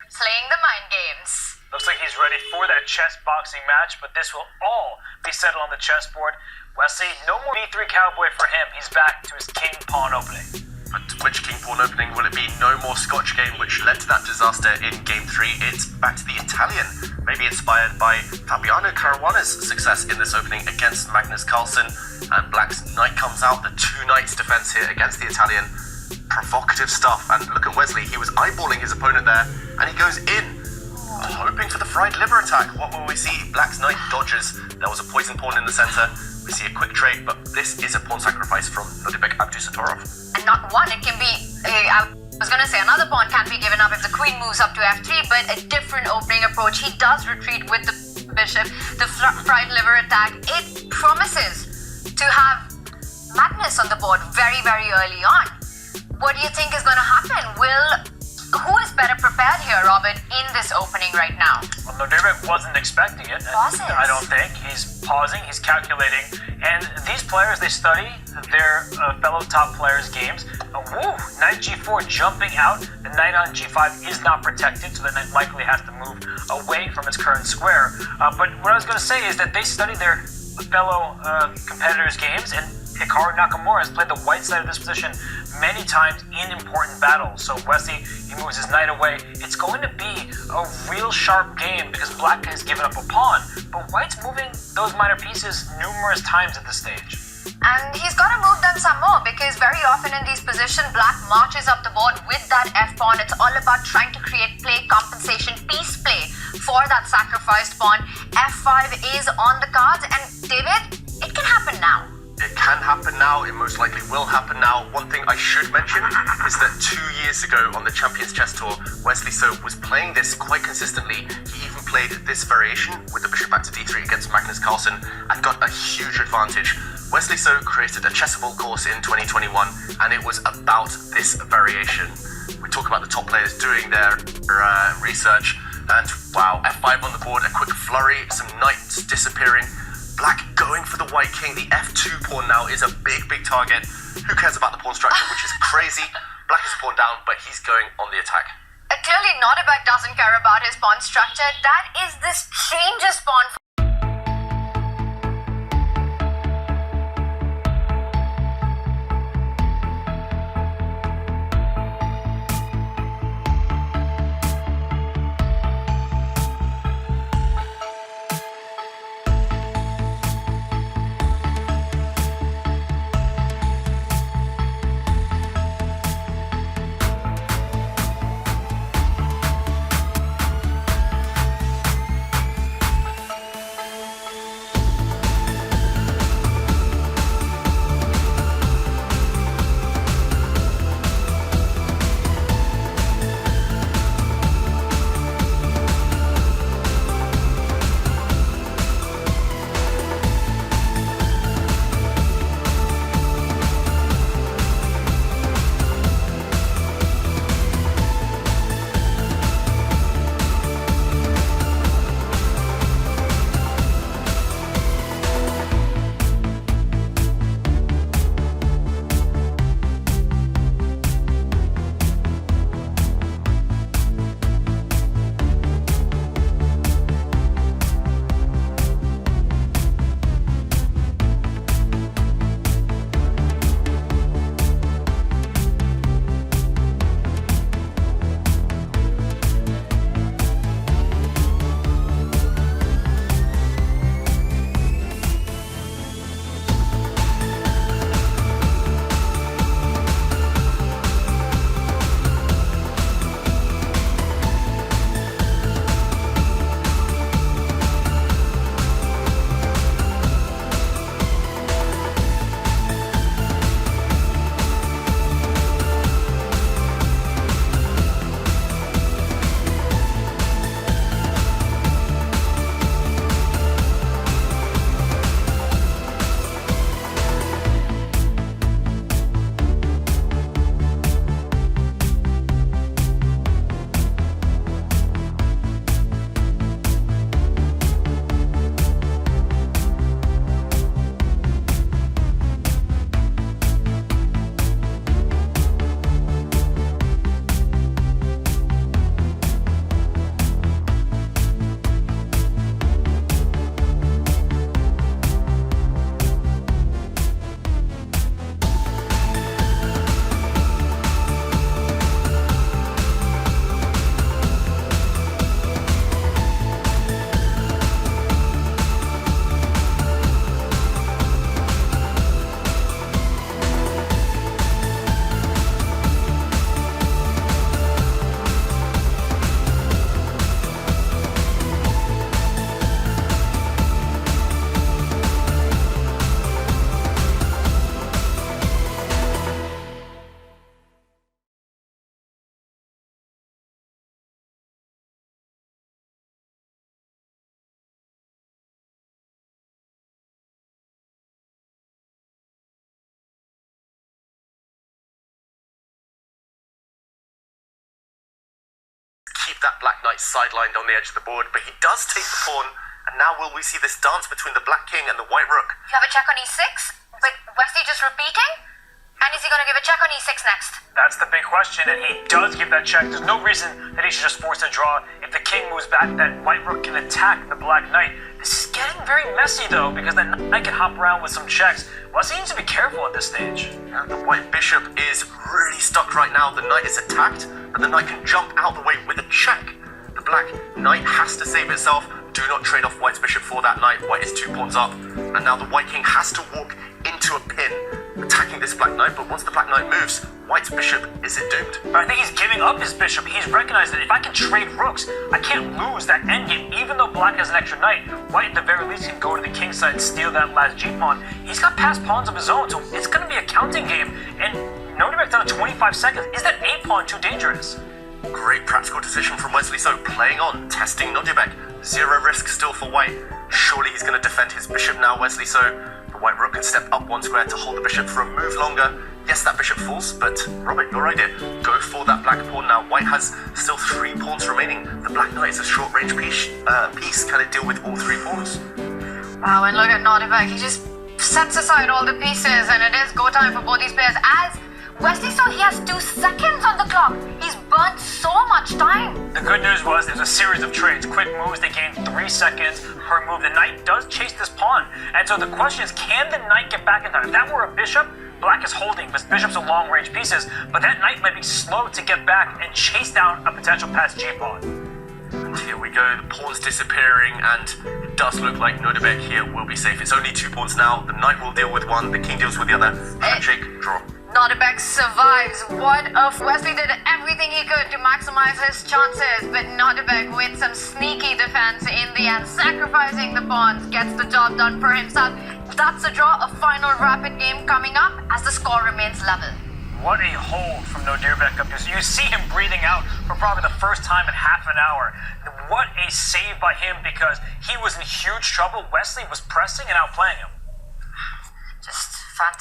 slaying the mind games. Looks like he's ready for that chess boxing match, but this will all be settled on the chessboard. Wesley, no more b3 cowboy for him. He's back to his king pawn opening. But which king pawn opening will it be? No more Scotch game, which led to that disaster in game 3. It's back to the Italian, maybe inspired by Fabiano Caruana's success in this opening against Magnus Carlsen. And Black's knight comes out, the 2 knights defense here against the Italian. Provocative stuff, and look at Wesley, he was eyeballing his opponent there, and he goes in. Hoping for the fried liver attack. What will we see? Black's knight dodges. There was a poison pawn in the center. We see a quick trade, but this is a pawn sacrifice from Nodirbek Abdusattorov. And not one, it can be, I was going to say another pawn can be given up if the queen moves up to f3, but a different opening approach. He does retreat with the bishop. The fried liver attack, it promises to have Magnus on the board very, very early on. What do you think is going to happen? Who is better prepared here, Robert, in this opening right now? Well, Nodirbek wasn't expecting it. Pauses. I don't think. He's pausing, he's calculating. And these players, they study their fellow top players' games. Knight g4 jumping out. The knight on g5 is not protected, so the knight likely has to move away from its current square. But what I was going to say is that they study their fellow competitors' games, and Hikaru Nakamura has played the white side of this position many times in important battles. So Wesley, he moves his knight away. It's going to be a real sharp game because Black has given up a pawn, but White's moving those minor pieces numerous times at this stage. And he's got to move them some more because very often in these positions, Black marches up the board with that f-pawn. It's all about trying to create play, compensation, piece play for that sacrificed pawn. f5 is on the cards, and David, it can happen now. It can happen now, it most likely will happen now. One thing I should mention is that 2 years ago on the Champions Chess Tour, Wesley So was playing this quite consistently. He even played this variation with the bishop back to d3 against Magnus Carlsen and got a huge advantage. Wesley So created a chessable course in 2021 and it was about this variation. We talk about the top players doing their research, and wow, f5 on the board, a quick flurry, some knights disappearing. Black going for the white king. The f2 pawn now is a big, big target. Who cares about the pawn structure, which is crazy? Black is pawn down, but he's going on the attack. Clearly, Nodirbek doesn't care about his pawn structure. That is the strangest pawn. keep that black knight sidelined on the edge of the board, but he does take the pawn, and now will we see this dance between the black king and the white rook? You have a check on e6, but Wesley just repeating? And is he going to give a check on e6 next? That's the big question, and he does give that check. There's no reason that he should just force a draw. If the king moves back, that white rook can attack the black knight. This is getting very messy, though, because that knight can hop around with some checks. Wesley needs to be careful at this stage. The white bishop is really stuck right now. The knight is attacked, but the knight can jump out the way with a check. The black knight has to save itself. Do not trade off white's bishop for that knight. White is 2 pawns up, and now the white king has to walk into a pin, attacking this black knight, but once the black knight moves, white's bishop is doomed. But I think he's giving up his bishop. He's recognized that if I can trade rooks, I can't lose that endgame. Even though black has an extra knight, white at the very least can go to the king side and steal that last g-pawn. He's got passed pawns of his own, so it's going to be a counting game. And Nodirbek down to 25 seconds. Is that a-pawn too dangerous? Great practical decision from Wesley, so playing on, testing Nodirbek. 0 risk still for white. Surely he's going to defend his bishop now, Wesley, so the white rook can step up 1 square to hold the bishop for a move longer. Yes, that bishop falls, but Robert, your idea. Go for that black pawn now. White has still 3 pawns remaining. The black knight is a short-range piece. Can it deal with all 3 pawns? Wow, and look at Nodirbek. He just sets aside all the pieces, and it is go time for both these players. As Wesley saw, he has 2 seconds on the clock. He's burnt so much time. The good news was there's a series of trades. Quick moves, they gain 3 seconds per move. The knight does chase this pawn. And so the question is, can the knight get back in time? If that were a bishop, black is holding, but bishops are long-range pieces. But that knight might be slow to get back and chase down a potential passed g-pawn. And here we go, the pawns disappearing, and it does look like Nodirbek here will be safe. It's only 2 pawns now. The knight will deal with one, the king deals with the other. Handshake, draw. Nodirbek survives. What if Wesley did everything he could to maximize his chances, but Nodirbek with some sneaky defense in the end, sacrificing the pawns, gets the job done for himself. That's a draw, a final rapid game coming up as the score remains level. What a hold from Nodirbek Abdusattorov. You see him breathing out for probably the first time in half an hour. What a save by him, because he was in huge trouble. Wesley was pressing and outplaying him. Just fantastic.